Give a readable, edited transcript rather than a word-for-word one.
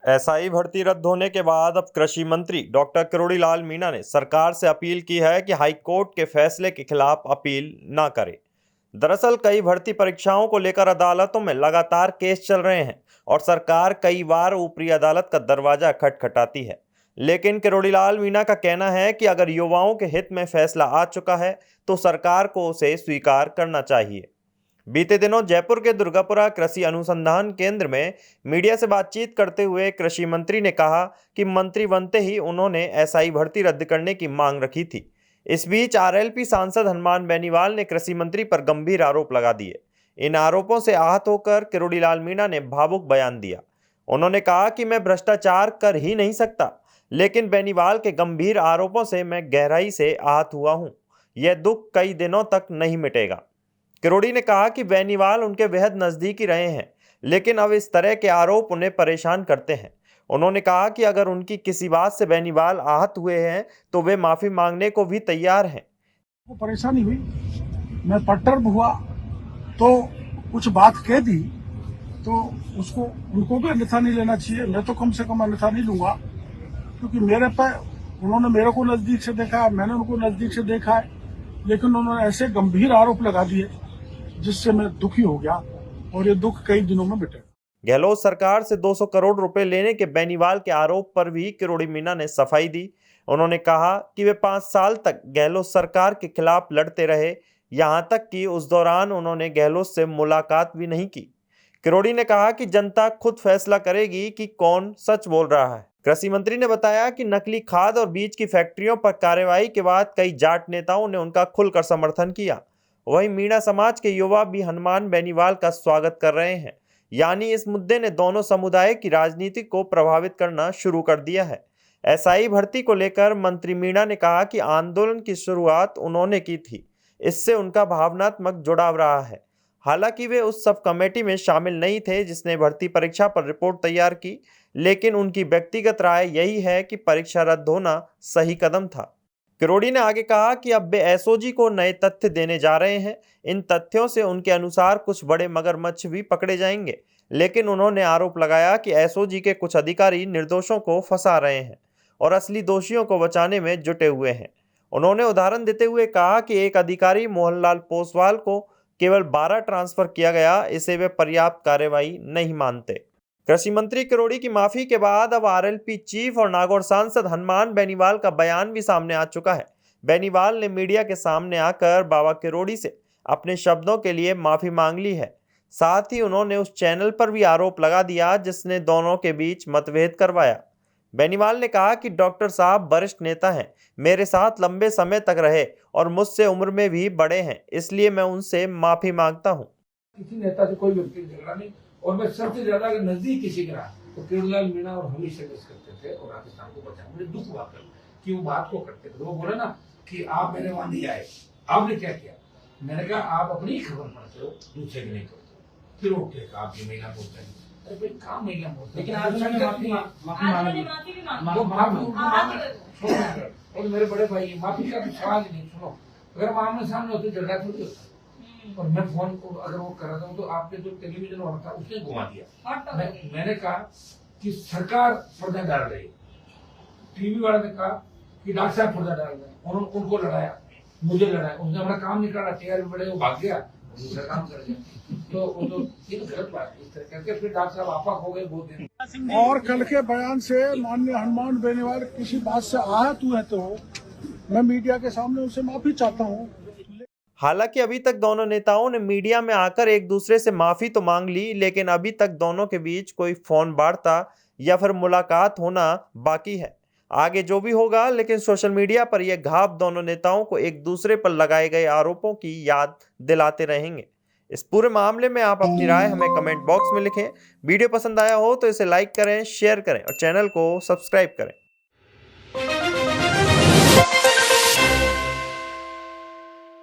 SI भर्ती रद्द होने के बाद अब कृषि मंत्री डॉक्टर किरोड़ीलाल मीणा ने सरकार से अपील की है कि हाईकोर्ट के फैसले के खिलाफ अपील न करे। दरअसल कई भर्ती परीक्षाओं को लेकर अदालतों में लगातार केस चल रहे हैं और सरकार कई बार ऊपरी अदालत का दरवाजा खटखटाती है। लेकिन किरोड़ीलाल मीणा का कहना है कि अगर युवाओं के हित में फैसला आ चुका है तो सरकार को उसे स्वीकार करना चाहिए। बीते दिनों जयपुर के दुर्गापुरा कृषि अनुसंधान केंद्र में मीडिया से बातचीत करते हुए कृषि मंत्री ने कहा कि मंत्री बनते ही उन्होंने एसआई भर्ती रद्द करने की मांग रखी थी। इस बीच आरएलपी सांसद हनुमान बेनीवाल ने कृषि मंत्री पर गंभीर आरोप लगा दिए। इन आरोपों से आहत होकर किरोड़ीलाल मीणा ने भावुक बयान दिया। उन्होंने कहा कि मैं भ्रष्टाचार कर ही नहीं सकता, लेकिन बेनीवाल के गंभीर आरोपों से मैं गहराई से आहत हुआ हूं। यह दुख कई दिनों तक नहीं मिटेगा। किरोड़ी ने कहा कि बेनीवाल उनके बेहद नजदीकी रहे हैं, लेकिन अब इस तरह के आरोप उन्हें परेशान करते हैं। उन्होंने कहा कि अगर उनकी किसी बात से बेनीवाल आहत हुए हैं तो वे माफी मांगने को भी तैयार हैं। वो परेशानी हुई, मैं पर्टर्ब हुआ तो कुछ बात कह दी तो उसको उनको भी अन्यथा नहीं लेना चाहिए। मैं तो कम से कम अन्यथा नहीं लूंगा, क्योंकि मेरे पर उन्होंने मेरे को नजदीक से देखा है, मैंने उनको नजदीक से देखा है, लेकिन उन्होंने ऐसे गंभीर आरोप लगा दिए जिससे मैं दुखी हो गया और ये दुख कई दिनों में मिटेगा। गहलोत सरकार से 200 करोड़ रुपए लेने के बेनीवाल के आरोप पर भी किरोड़ी मीणा ने सफाई दी। उन्होंने कहा कि वे 5 साल तक गहलोत सरकार के खिलाफ लड़ते रहे, यहां तक कि उस दौरान उन्होंने गहलोत से मुलाकात भी नहीं की। किरोड़ी ने कहा कि जनता खुद फैसला करेगी कि कौन सच बोल रहा है। कृषि मंत्री ने बताया कि नकली खाद और बीज की फैक्ट्रियों पर कार्रवाई के बाद कई जाट नेताओं ने उनका खुलकर समर्थन किया। वहीं मीणा समाज के युवा भी हनुमान बेनीवाल का स्वागत कर रहे हैं। यानी इस मुद्दे ने दोनों समुदाय की राजनीति को प्रभावित करना शुरू कर दिया है। एसआई भर्ती को लेकर मंत्री मीणा ने कहा कि आंदोलन की शुरुआत उन्होंने की थी, इससे उनका भावनात्मक जुड़ाव रहा है। हालांकि वे उस सब कमेटी में शामिल नहीं थे जिसने भर्ती परीक्षा पर रिपोर्ट तैयार की, लेकिन उनकी व्यक्तिगत राय यही है कि परीक्षा रद्द होना सही कदम था। किरोड़ी ने आगे कहा कि अब वे एसओजी को नए तथ्य देने जा रहे हैं। इन तथ्यों से उनके अनुसार कुछ बड़े मगरमच्छ भी पकड़े जाएंगे, लेकिन उन्होंने आरोप लगाया कि एसओजी के कुछ अधिकारी निर्दोषों को फंसा रहे हैं और असली दोषियों को बचाने में जुटे हुए हैं। उन्होंने उदाहरण देते हुए कहा कि एक अधिकारी मोहनलाल पोसवाल को केवल 12 ट्रांसफर किया गया, इसे वे पर्याप्त कार्रवाई नहीं मानते। कृषि मंत्री किरोड़ी की माफी के बाद अब आरएलपी चीफ और नागौर सांसद हनुमान बेनीवाल का बयान भी सामने आ चुका है। बेनीवाल ने मीडिया के सामने आकर बाबा किरोड़ी से अपने शब्दों के लिए माफी मांग ली है। साथ ही उन्होंने उस चैनल पर भी आरोप लगा दिया जिसने दोनों के बीच मतभेद करवाया। बेनीवाल ने कहा कि डॉक्टर साहब वरिष्ठ नेता हैं, मेरे साथ लंबे समय तक रहे और मुझसे उम्र में भी बड़े हैं, इसलिए मैं उनसे माफी मांगता हूं। किसी नेता से कोई व्यक्ति झगड़ा नहीं, और मैं सबसे ज्यादा अगर नजदीक किसी के रहा तो किरोड़ीलाल मीणा और हम ही संघर्ष करते थे और राजस्थान को बचाया। मुझे दुख हुआ कर कि वो बात को करते थे। वो बोले ना कि आप मेरे वहां नहीं आए, आपने क्या किया? मैंने कहा आप अपनी ही खबर पढ़ते हो, दूसरे की नहीं करते हो। फिर वो कहेगा आपकी महिला बोलते हैं, अरे भाई कहाँ महिला बोलते हैं? लेकिन और मेरे बड़े भाई माफी का भी सवाल नहीं। सुनो, अगर आमने सामने होते झगड़ा थोड़ी होता, और मैं फोन को अगर वो कर रहा था तो आपने जो टेलीविजन वाला था उसने घुमा दिया। मैंने कहा कि सरकार पर्दा डाल रही है, टीवी वाले ने कहा कि डॉक्टर साहब पर्दा डाल रहे हैं, उनको लड़ाया, मुझे लड़ाया, उसने अपना काम नहीं करा, टीआर बड़े वो भाग गया, दूसरा काम कर गया। तो ये तो गलत बात है। इस तरह करके फिर डॉक्टर साहब आपा हो गए बहुत दिन। और कल के बयान से माननीय हनुमान बेनीवाल किसी बात से आहत हुए तो मैं मीडिया के सामने उनसे माफी चाहता हूँ। हालांकि अभी तक दोनों नेताओं ने मीडिया में आकर एक दूसरे से माफी तो मांग ली, लेकिन अभी तक दोनों के बीच कोई फोन वार्ता या फिर मुलाकात होना बाकी है। आगे जो भी होगा, लेकिन सोशल मीडिया पर यह घाव दोनों नेताओं को एक दूसरे पर लगाए गए आरोपों की याद दिलाते रहेंगे। इस पूरे मामले में आप अपनी राय हमें कमेंट बॉक्स में लिखें। वीडियो पसंद आया हो तो इसे लाइक करें, शेयर करें और चैनल को सब्सक्राइब करें।